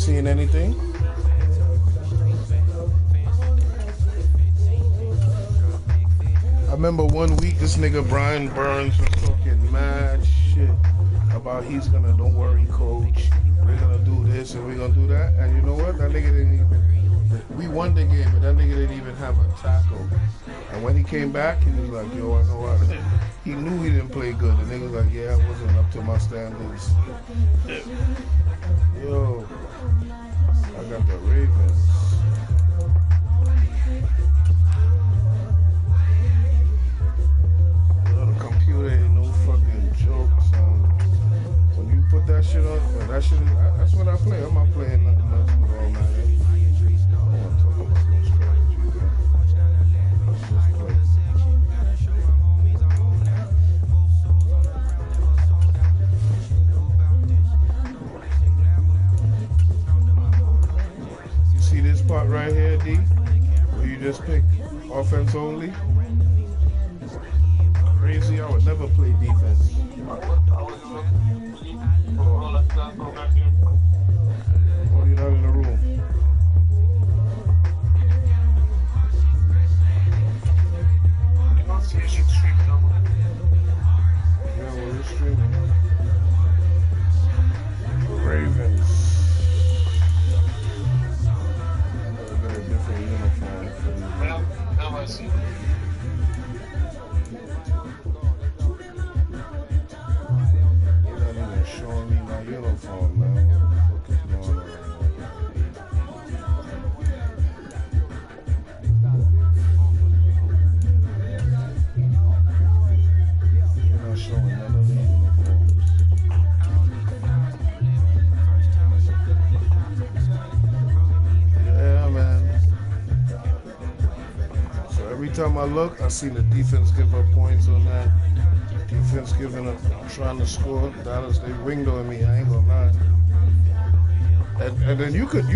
seeing anything? I remember one week this nigga Brian Burns was talking mad shit about he's gonna, don't worry coach, we're gonna do this and we're gonna do that, and you know what, that nigga didn't even, we won the game but that nigga didn't even have a tackle, and when he came back he was like, yo, I know what, he knew he didn't play good, the nigga was like, yeah, I wasn't up to my standards. Yo, I got the Ravens. Computer ain't no fucking joke, son. When you put that shit on, well, that shit is, that's what I play. I'm not playing nothing else with all that. I don't want to talk about no strategy, man. Let's just play. You see this part right here, D? Where you just pick offense only? Crazy, I would never play defense. Oh, you're not in the room. Yeah, well, it's streaming. Ravens. I got a different uniform for you. Now I see. Showing me my uniform, man. What the fuck is going on? You're not showing none of the uniforms. Yeah, man. So every time I look, I see the defense give up points on that. Defense giving up, trying to score. Dallas, they winged on me. I ain't gonna lie. And then you could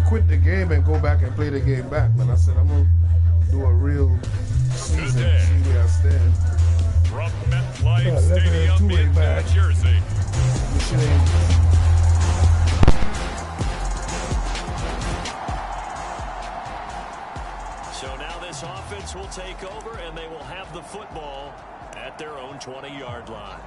quit the game and go back and play the game back. But I said I'm gonna do a real season, see where I stand. From MetLife Stadium in New Jersey. This shit ain't. So now this offense will take over, and they will have the football at their own 20-yard line.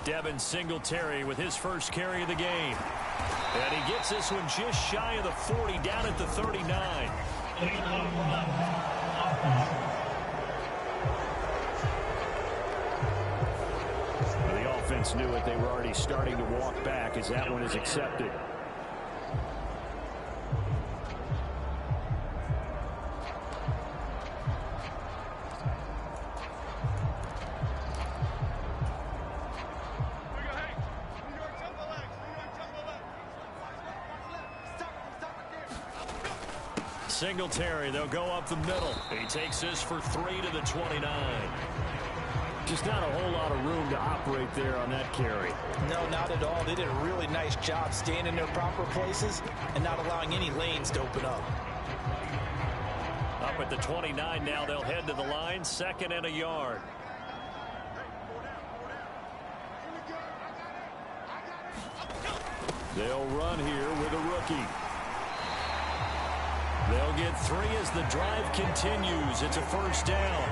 Devin Singletary with his first carry of the game. And he gets this one just shy of the 40, down at the 39. The offense knew it. They were already starting to walk back as that one is accepted. Singletary, they'll go up the middle. He takes this for 3 to the 29. Just not a whole lot of room to operate there on that carry. No, not at all. They did a really nice job staying in their proper places and not allowing any lanes to open up. Up at the 29 now, they'll head to the line, 2nd and a yard. They'll run here with a rookie. They'll get 3 as the drive continues. It's a first down.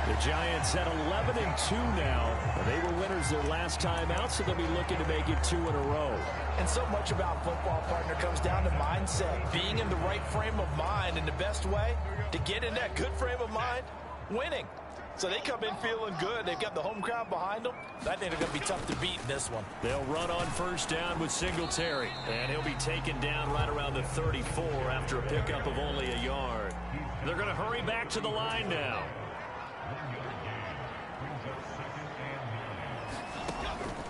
The Giants at 11-2 now. They were winners their last time out, so they'll be looking to make it 2 in a row. And so much about football, partner, comes down to mindset. Being in the right frame of mind, and the best way to get in that good frame of mind, winning. So they come in feeling good. They've got the home crowd behind them. I think they're going to be tough to beat in this one. They'll run on first down with Singletary. And he'll be taken down right around the 34 after a pickup of only a yard. They're going to hurry back to the line now.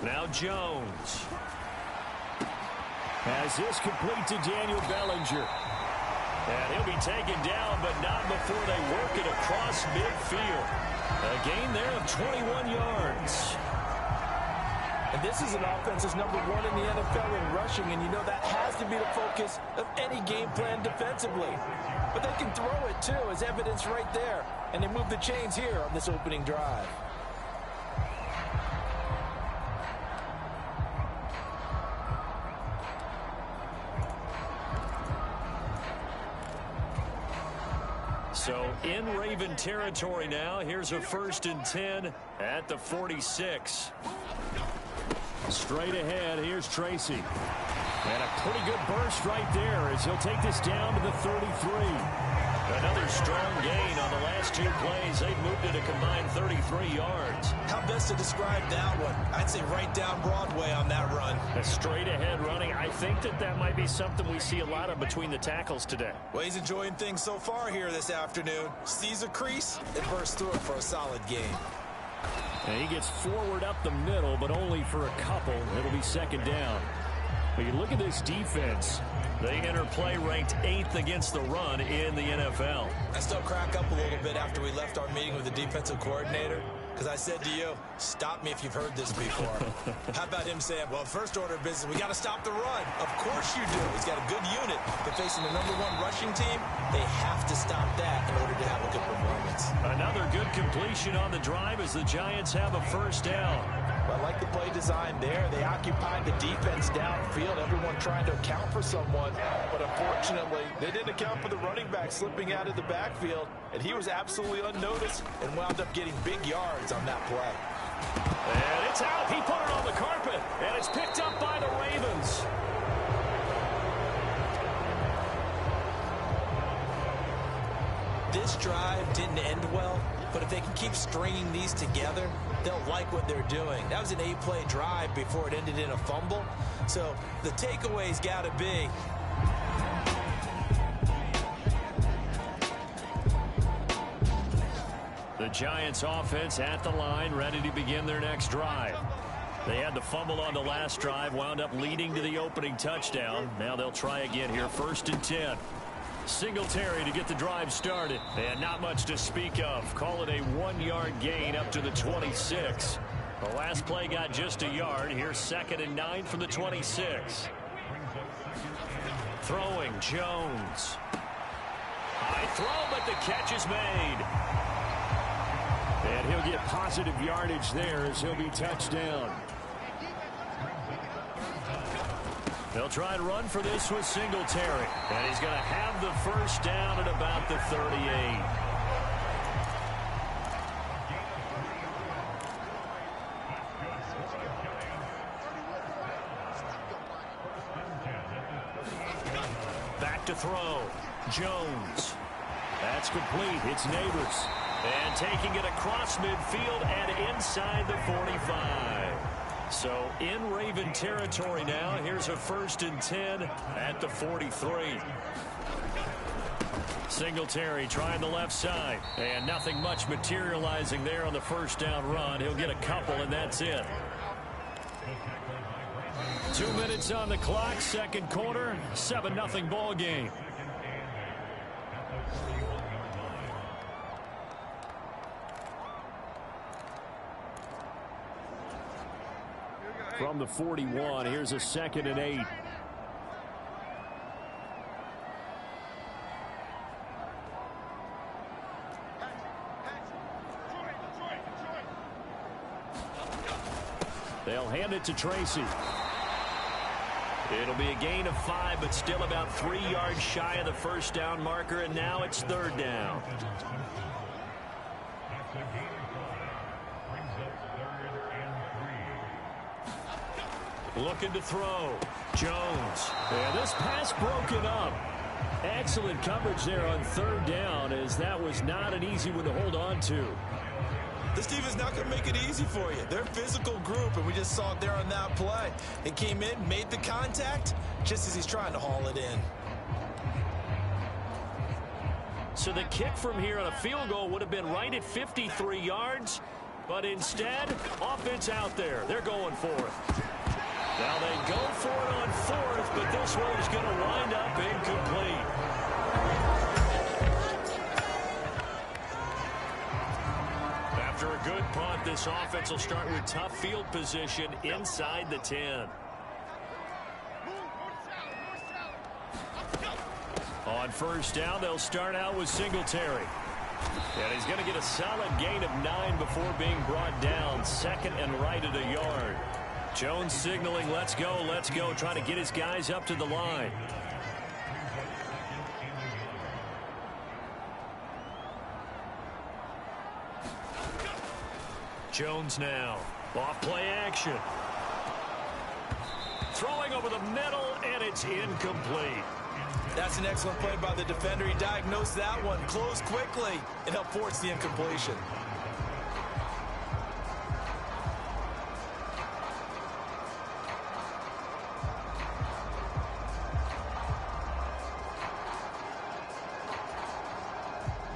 Now Jones. Has this complete to Daniel Bellinger. And he'll be taken down, but not before they work it across midfield. A gain there of 21 yards. And this is an offense that's #1 in the NFL in rushing, and you know that has to be the focus of any game plan defensively. But they can throw it, too, as evidence right there. And they move the chains here on this opening drive. So in Raven territory now. Here's a 1st and 10 at the 46. Straight ahead, here's Tracy. And a pretty good burst right there as he'll take this down to the 33. Another strong gain on the last 2 plays. They've moved it a combined 33 yards. How best to describe that one? I'd say right down Broadway on that run. A straight ahead running. I think that might be something we see a lot of between the tackles today. Well, he's enjoying things so far here this afternoon. Sees a crease and bursts through it for a solid gain. And he gets forward up the middle, but only for a couple. It'll be 2nd down. But you look at this defense. They enter play ranked 8th against the run in the NFL. I still crack up a little bit after we left our meeting with the defensive coordinator, because I said to you, stop me if you've heard this before. How about him saying, well, first order of business, we got to stop the run. Of course you do. He's got a good unit. But facing the #1 rushing team, they have to stop that in order to have a good performance. Another good completion on the drive as the Giants have a 1st down. I like the play design there. They occupied the defense downfield, everyone trying to account for someone. But unfortunately, they didn't account for the running back slipping out of the backfield, and he was absolutely unnoticed and wound up getting big yards on that play. And it's out. He put it on the carpet, and it's picked up by the Ravens. This drive didn't end well, but if they can keep stringing these together, they'll like what they're doing. That was an 8-play drive before it ended in a fumble. So the takeaway's got to be the Giants offense at the line, ready to begin their next drive. They had the fumble on the last drive, wound up leading to the opening touchdown. Now they'll try again here, 1st and 10. Singletary to get the drive started, and not much to speak of. Call it a 1-yard gain up to the 26. The last play got just a yard. Here's 2nd and 9 from the 26. Throwing, Jones. High throw, but the catch is made. And he'll get positive yardage there as he'll be touched down. They'll try and run for this with Singletary. And he's going to have the 1st down at about the 38. Back to throw. Jones. That's complete. It's Neighbors. And taking it across midfield and inside the 45. So in Raven territory now. Here's a 1st and 10 at the 43. Singletary trying the left side. And nothing much materializing there on the 1st down run. He'll get a couple, and that's it. 2 minutes on the clock, 2nd quarter, 7-0 ball game. From the 41, here's a 2nd and 8. They'll hand it to Tracy. It'll be a gain of 5, but still about 3 yards shy of the 1st down marker, and now it's 3rd down. Looking to throw. Jones. And this pass broken up. Excellent coverage there on 3rd down, as that was not an easy one to hold on to. This team is not going to make it easy for you. They're a physical group, and we just saw it there on that play. It came in, made the contact, just as he's trying to haul it in. So the kick from here on a field goal would have been right at 53 yards, but instead, offense out there. They're going for it. Now they go for it on 4th, but this one's going to wind up incomplete. After a good punt, this offense will start with tough field position inside the 10. On first down, they'll start out with Singletary. And he's going to get a solid gain of 9 before being brought down. Second and right at a yard. Jones signaling, let's go, trying to get his guys up to the line. Jones now. Off play action. Throwing over the middle, and it's incomplete. That's an excellent play by the defender. He diagnosed that one, closed quickly, and helped force the incompletion.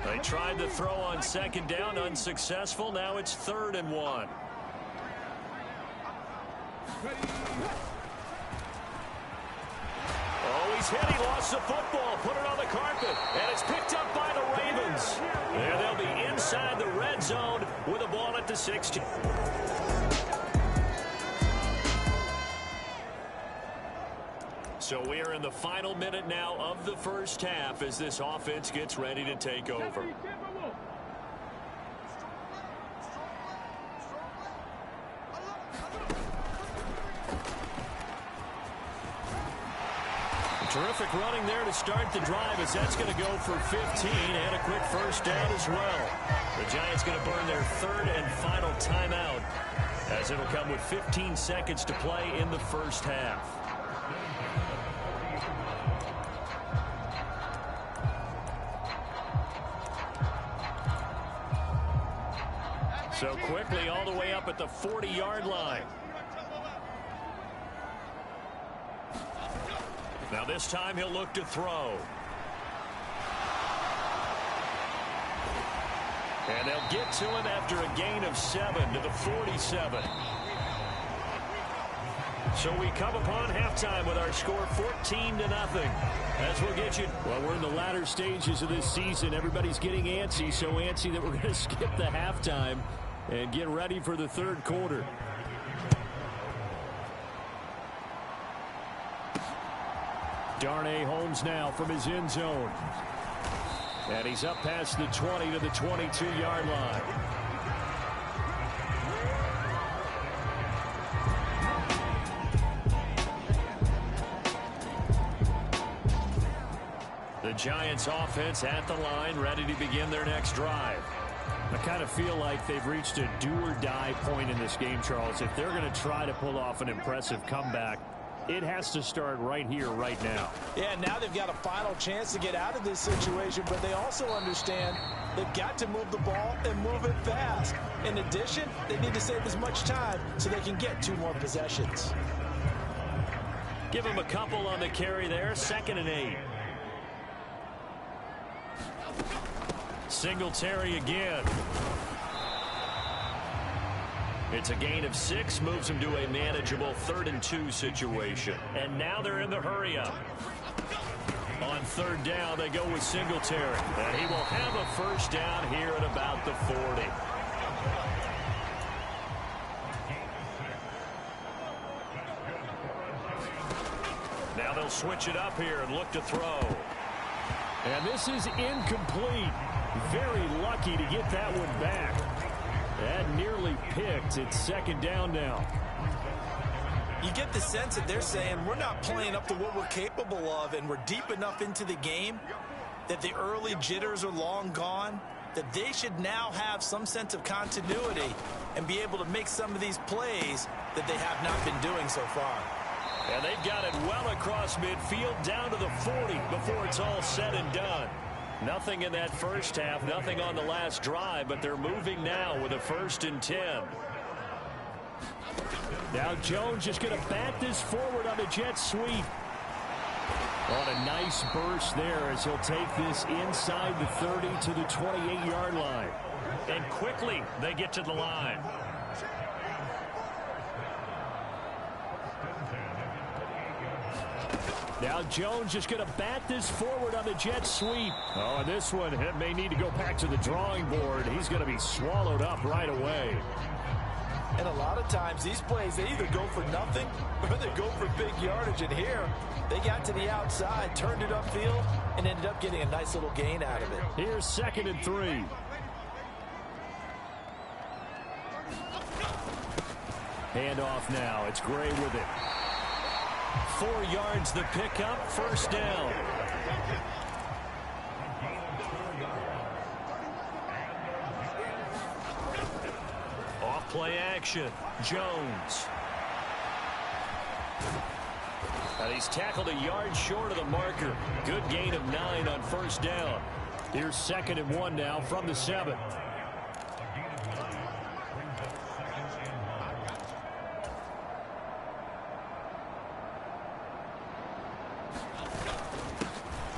They tried to throw on second down, unsuccessful. Now it's 3rd and 1. Oh, he's hit. He lost the football. Put it on the carpet. And it's picked up by the Ravens. And they'll be inside the red zone with a ball at the 16. So we are in the final minute now of the first half as this offense gets ready to take over. Terrific running there to start the drive as that's going to go for 15 and a quick first down as well. The Giants going to burn their 3rd and final timeout as it'll come with 15 seconds to play in the first half. So quickly all the way up at the 40-yard line. Now this time he'll look to throw. And they'll get to him after a gain of 7 to the 47. So we come upon halftime with our score 14-0. As we'll get you. Well, we're in the latter stages of this season. Everybody's getting antsy, so antsy that we're going to skip the halftime and get ready for the third quarter. Darnay Holmes now from his end zone. And he's up past the 20 to the 22-yard line. The Giants offense at the line, ready to begin their next drive. I kind of feel like they've reached a do-or-die point in this game, Charles. If they're going to try to pull off an impressive comeback, it has to start right here, right now. Yeah, now they've got a final chance to get out of this situation, but they also understand they've got to move the ball and move it fast. In addition, they need to save as much time so they can get 2 more possessions. Give them a couple on the carry there, 2nd and 8. Singletary again. It's a gain of 6, moves them to a manageable 3rd and 2 situation. And now they're in the hurry up. On 3rd down, they go with Singletary. And he will have a first down here at about the 40. Now they'll switch it up here and look to throw. And this is incomplete. Very lucky to get that one back. That nearly picked. It's 2nd down now. You get the sense that they're saying we're not playing up to what we're capable of, and we're deep enough into the game that the early jitters are long gone, that they should now have some sense of continuity and be able to make some of these plays that they have not been doing so far. And they've got it well across midfield down to the 40 before it's all said and done. Nothing in that first half, nothing on the last drive, but they're moving now with a 1st and 10. Now Jones just going to bat this forward on the jet sweep. On a nice burst there as he'll take this inside the 30 to the 28-yard line. And quickly they get to the line. Now Jones just going to bat this forward on the jet sweep. Oh, and this one it may need to go back to the drawing board. He's going to be swallowed up right away. And a lot of times these plays, they either go for nothing or they go for big yardage. And here, they got to the outside, turned it upfield, and ended up getting a nice little gain out of it. Here's 2nd and 3. Handoff now. It's Gray with it. 4 yards the pickup. First down. Off play action. Jones. And he's tackled a yard short of the marker. Good gain of 9 on first down. Here's 2nd and 1 now from the 7.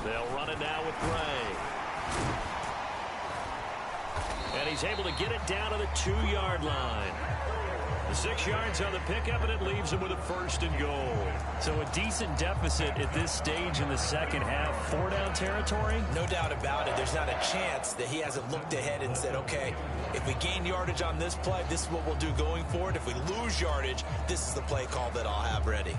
They'll run it now with Gray. And he's able to get it down to the 2-yard line. The 6 yards on the pickup, and it leaves him with a 1st and goal. So a decent deficit at this stage in the second half. 4-down territory? No doubt about it. There's not a chance that he hasn't looked ahead and said, okay, if we gain yardage on this play, this is what we'll do going forward. If we lose yardage, this is the play call that I'll have ready.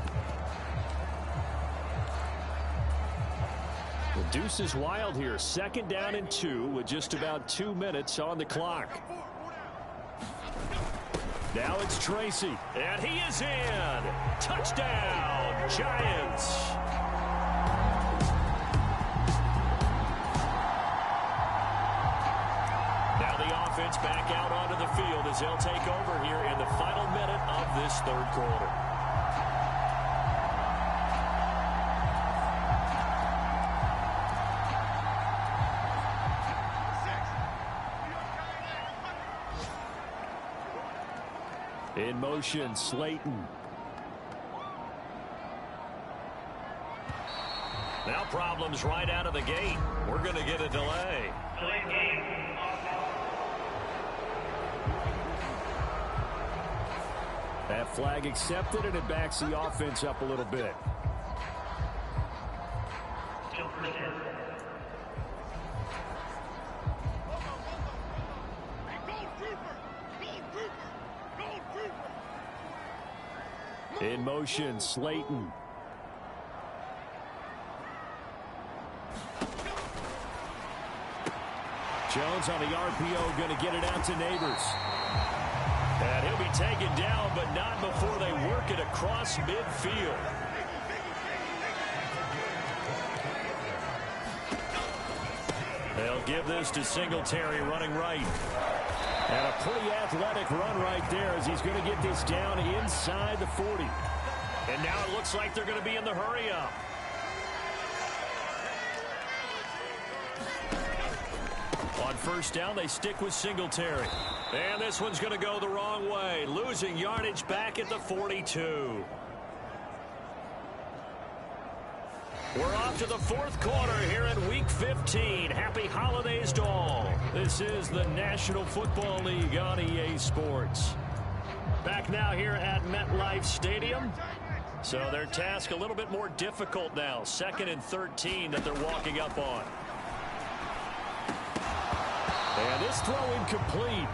The deuce is wild here. 2nd down and 2 with just about 2 minutes on the clock. Now it's Tracy, and he is in. Touchdown, Giants. Now the offense back out onto the field as they'll take over here in the final minute of this 3rd quarter. In motion, Slayton. Now problems right out of the gate. We're going to get a delay. That flag accepted, and it backs the offense up a little bit. In motion, Slayton. Jones on the RPO, going to get it out to Neighbors. And he'll be taken down, but not before they work it across midfield. They'll give this to Singletary running right. And a pretty athletic run right there as he's going to get this down inside the 40. And now it looks like they're going to be in the hurry-up. On first down, they stick with Singletary. And this one's going to go the wrong way. Losing yardage back at the 42. We're off to the 4th quarter here in Week 15. Happy holidays to all. This is the National Football League on EA Sports. Back now here at MetLife Stadium. So their task a little bit more difficult now. 2nd and 13 that they're walking up on. And this throw incomplete.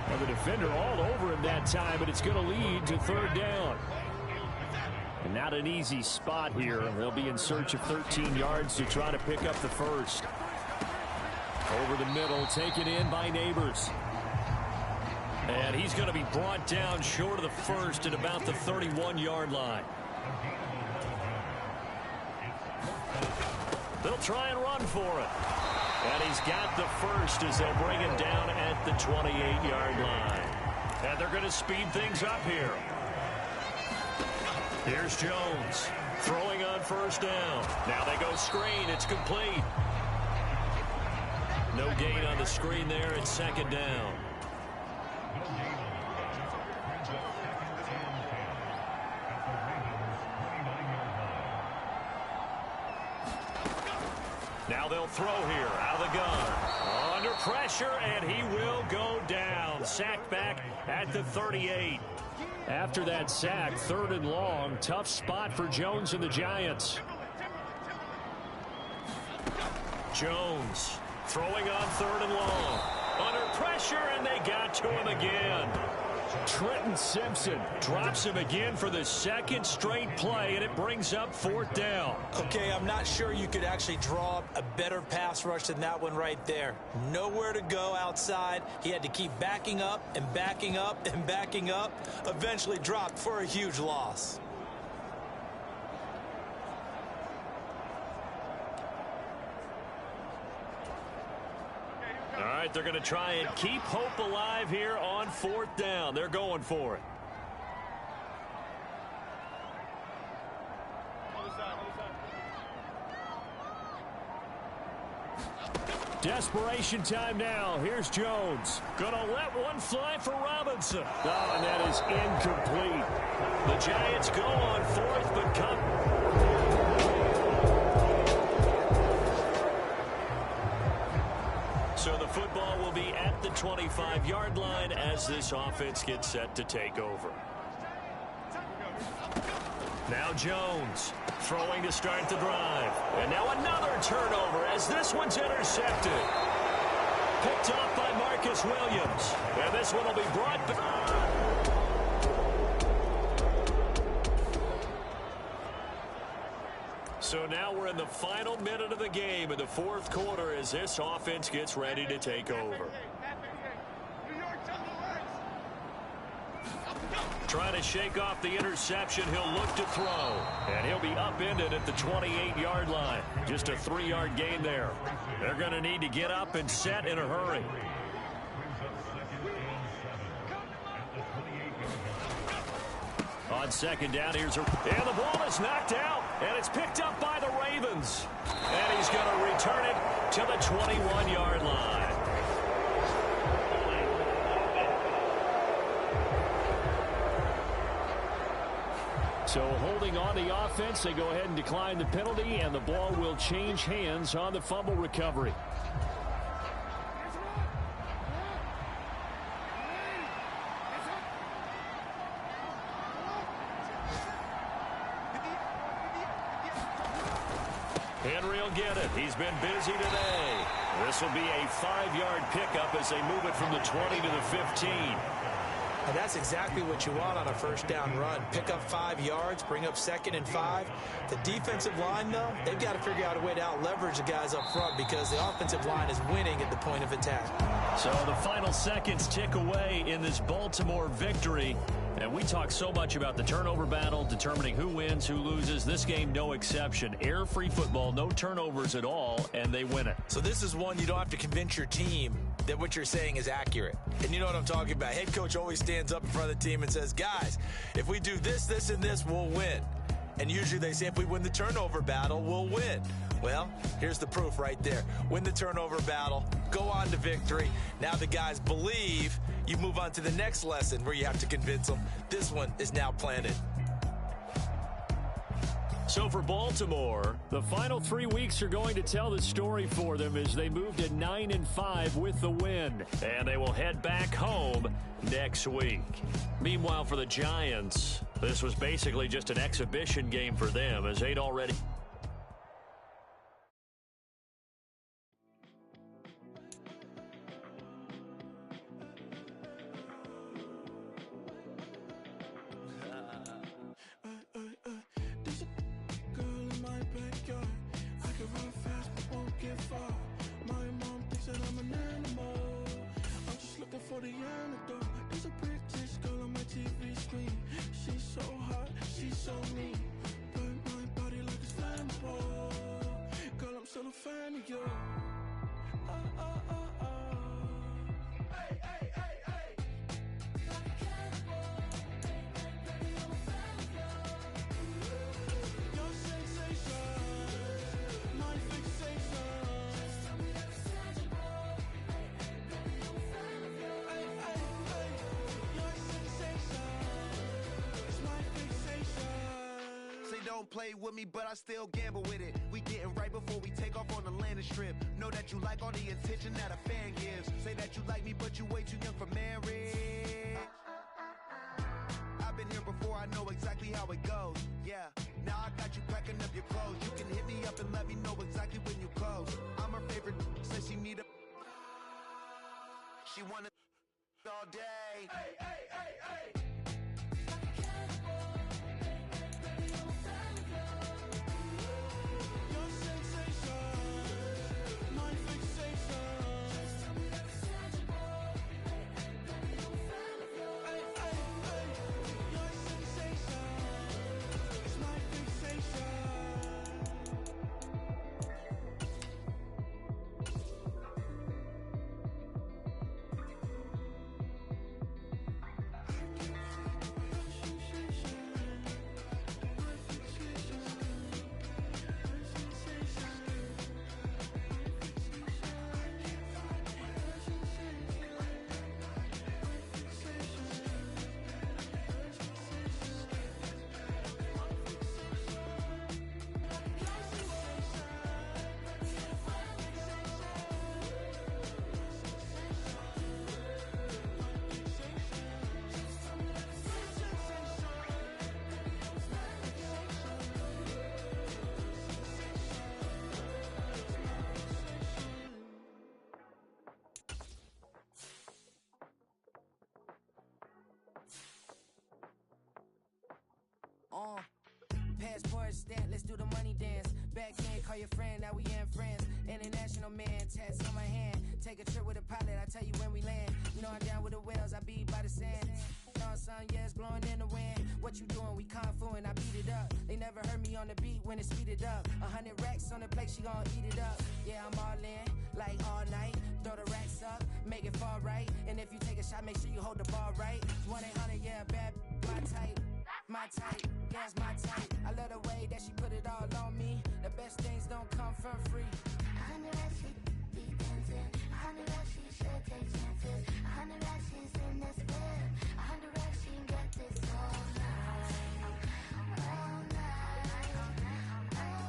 Well, the defender all over him that time, but it's going to lead to 3rd down. And not an easy spot here. They'll be in search of 13 yards to try to pick up the 1st. Over the middle, taken in by Neighbors. And he's going to be brought down short of the 1st at about the 31-yard line. They'll try and run for it. And he's got the 1st as they'll bring him down at the 28-yard line. And they're going to speed things up here. Here's Jones throwing on first down. Now they go screen. It's complete. No gain on the screen there. It's 2nd down. Now they'll throw here out of the gun. Under pressure, and he will go down. Sacked back at the 38. After that sack, 3rd and long. Tough spot for Jones and the Giants. Jones throwing on 3rd and long. Under pressure, and they got to him again. Trenton Simpson drops him again for the 2nd straight play, and it brings up 4th down. Okay, I'm not sure you could actually draw up a better pass rush than that one right there. Nowhere to go outside. He had to keep backing up and backing up and backing up. Eventually dropped for a huge loss. All right, they're going to try and keep hope alive here on 4th down. They're going for it. Desperation time now. Here's Jones. Gonna let one fly for Robinson. Oh, and that is incomplete. The Giants go on 4th, but come. So the football will be at the 25-yard line as this offense gets set to take over. Now Jones throwing to start the drive. And now another turnover as this one's intercepted. Picked off by Marcus Williams. And this one will be brought back. So now we're in the final minute of the game in the 4th quarter as this offense gets ready to take over. Trying to shake off the interception. He'll look to throw. And he'll be upended at the 28-yard line. Just a 3-yard gain there. They're going to need to get up and set in a hurry. On 2nd down, and the ball is knocked out, and it's picked up by the Ravens. And he's going to return it to the 21-yard line. So holding on the offense, they go ahead and decline the penalty, and the ball will change hands on the fumble recovery. Henry will get it. He's been busy today. This will be a 5-yard pickup as they move it from the 20 to the 15. And that's exactly what you want on a 1st down run. Pick up 5 yards, bring up 2nd and 5. The defensive line, though, they've got to figure out a way to out-leverage the guys up front because the offensive line is winning at the point of attack. So the final seconds tick away in this Baltimore victory. And we talk so much about the turnover battle, determining who wins, who loses. This game, no exception. Air-free football, no turnovers at all, and they win it. So this is one you don't have to convince your team that what you're saying is accurate. And you know what I'm talking about. Head coach always stands up in front of the team and says, guys, if we do this, this, and this, we'll win. And usually they say if we win the turnover battle, we'll win. Well, here's the proof right there. Win the turnover battle, go on to victory. Now the guys believe. You move on to the next lesson where you have to convince them. This one is now planted. So for Baltimore, the final 3 weeks are going to tell the story for them as they move to 9-5 with the win. And they will head back home next week. Meanwhile, for the Giants, this was basically just an exhibition game for them as they'd already... For the antidote, there's a British girl on my TV screen. She's so hot, she's so mean. Burn my body like it's flammable. Girl, I'm still a fan of you. Oh, oh, oh, oh. Hey, hey, hey, hey. Like a cannibal. Baby, I'm a fan of you. Your sensation, my fixation. Just tell me that it's tangible. Baby, I'm a fan of you. Don't play with me, but I still gamble with it. We getting right before we take off on the landing strip. Know that you like all the attention that a fan gives. Say that you like me, but you way too young for marriage. I've been here before, I know exactly how it goes. Yeah, now I got you packing up your clothes. You can hit me up and let me know exactly when you close. I'm her favorite. She wanna all day. Hey, hey, hey, hey. Passport stamp, let's do the money dance. Backhand, call your friend, now we in France. International man, tats on my hand. Take a trip with a pilot, I tell you when we land. You know I'm down with the whales, I be by the sand. On sun, yeah, it's blowing in the wind. What you doing? We kung fu and I beat it up. They never heard me on the beat when it's speeded up. 100 racks on the plate, she gon' eat it up. Yeah, I'm all in, like all night. Throw the racks up, make it fall right. And if you take a shot, make sure you hold the ball right. 1-800, yeah, bad, my type. My type, yeah, it's my type. I love the way that she put it all on me. The best things don't come from free. 100 racks, she be dancing. 100 racks, she should take chances. 100 racks, she's in this bed. 100 racks, she can get this all night. All night. All night.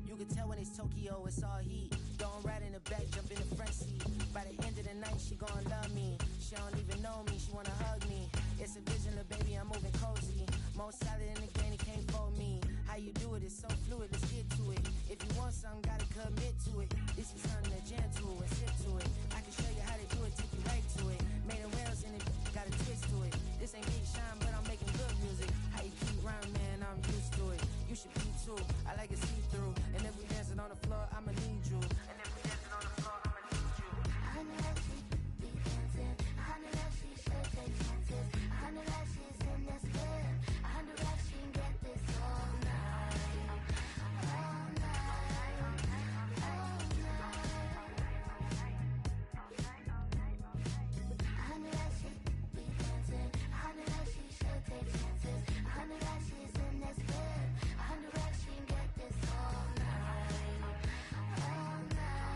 You can tell when it's Tokyo, it's all heat. Don't ride in the back, jump in the front seat. By the end of the night, she gon' love me. She don't even know me, she wanna hug me. It's a vision, little baby, I'm moving cozy. Most solid in the game, he can't fold me. How you do it, it's so fluid, let's get to it. If you want something, gotta commit to it. This is something that jam to and sit to it. I can show you how to do it, take you right to it. Made in Wales and it got a twist to it. This ain't Big Shine, but I'm making good music. How you keep rhyming, man, I'm used to it. You should be too, I like it see-through. And if we dancing on the floor, I'ma need you. And if we dancing on the floor, I'ma need you. 100 racks, she be dancing. 100 racks, she should take chances. 100 racks, she's in this bed. 100 racks, she can get this all night. All night. All night. 100 racks, she be dancing. 100 racks, she should take chances. 100 racks, she's in this bed. 100 racks, she can get this all night. All night.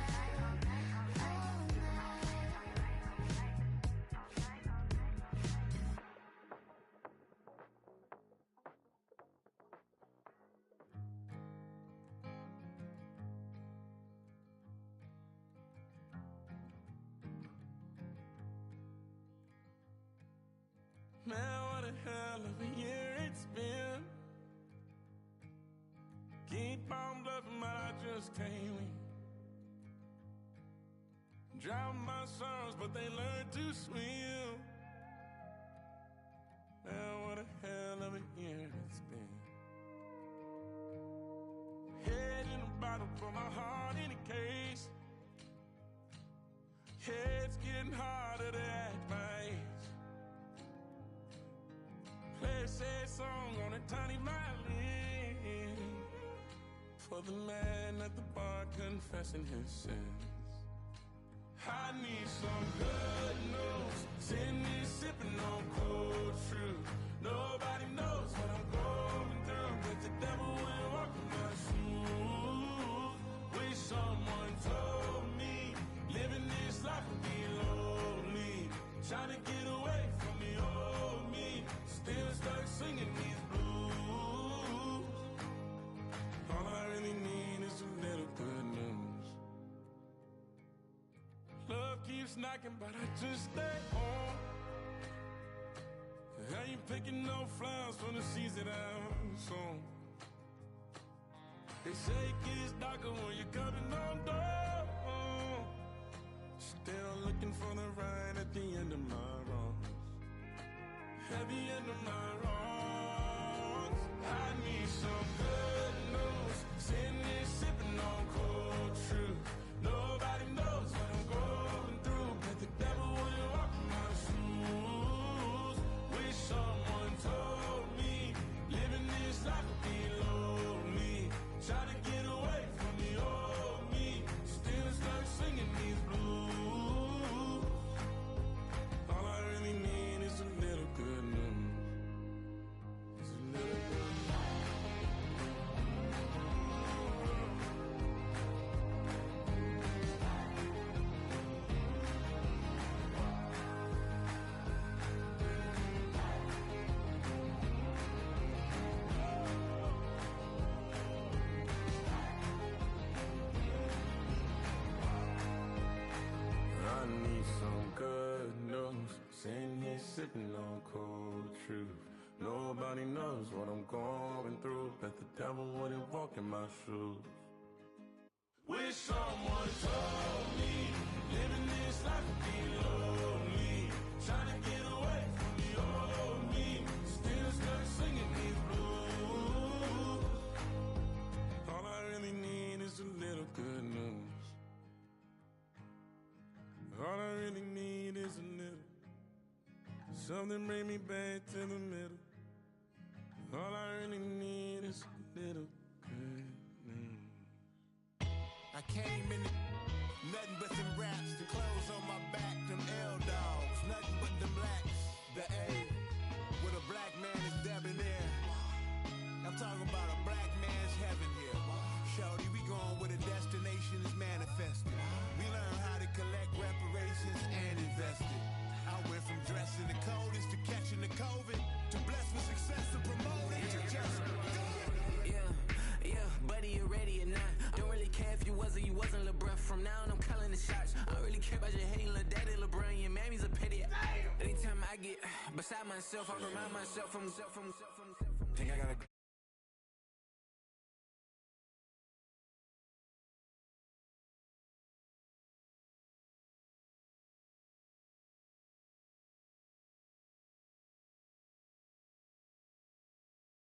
Man, what a hell of a year it's been. Keep on bluffing, but I just can't win. Drown my sorrows, but they learn to swim. Man, what a hell of a year it's been. Head in a bottle, put my heart in a case. Yeah, it's getting harder to act my age. Play a sad song on a tiny violin for the man at the bar confessing his sins. I need some good news. Send me sipping on cold fruit. Nobody knows what I'm going through, but the devil will walk in my shoes. Wish someone told me living this life would be lonely. Trying to get away from the old me. Still stuck singing these blues. All I really need is a little good news. Love keeps knocking, but I just stay home. I ain't picking no flowers from the seeds that I've sown. They say it gets darker when you're coming on door. Still looking for the right at the end of my wrongs. At the end of my wrongs, I need some good news. Sitting here sipping on cold truth. Nobody knows what I'm going through, but the devil wouldn't walk in my shoes. Wish someone told me living this life would be lonely. Try to get away from the old me, still stuck singing these blues. All I really need is a little good news. It's a little good I need some good news. Sitting here sipping on cold truth. Nobody knows what I'm going through, but the devil wouldn't walk in my shoes. Wish someone told me living this life would be lonely. Trying to get away from the old me, still stuck singing these blues. All I really need is a little good news. All I really need is a little. Something bring me back to the middle. All I really need is a little good news. I came in nothing but them raps, the clothes on my back, them L-dogs, nothing but them blacks, the A, with a black man is debonair. I'm talking about a black man's heaven here. Shorty, we going where the destination is manifested. We learn how to collect reparations and invest it. I went from dressing the coldest to catching the COVID, to blessed with success to promote it, to just go. Yeah, buddy, you ready or not? Don't really care if you was or you wasn't, LeBron. From now on, I'm calling the shots. I don't really care about your hating, little daddy, LeBron. Your mammy's a pity. Anytime I get beside myself, I remind myself from. Think I gotta.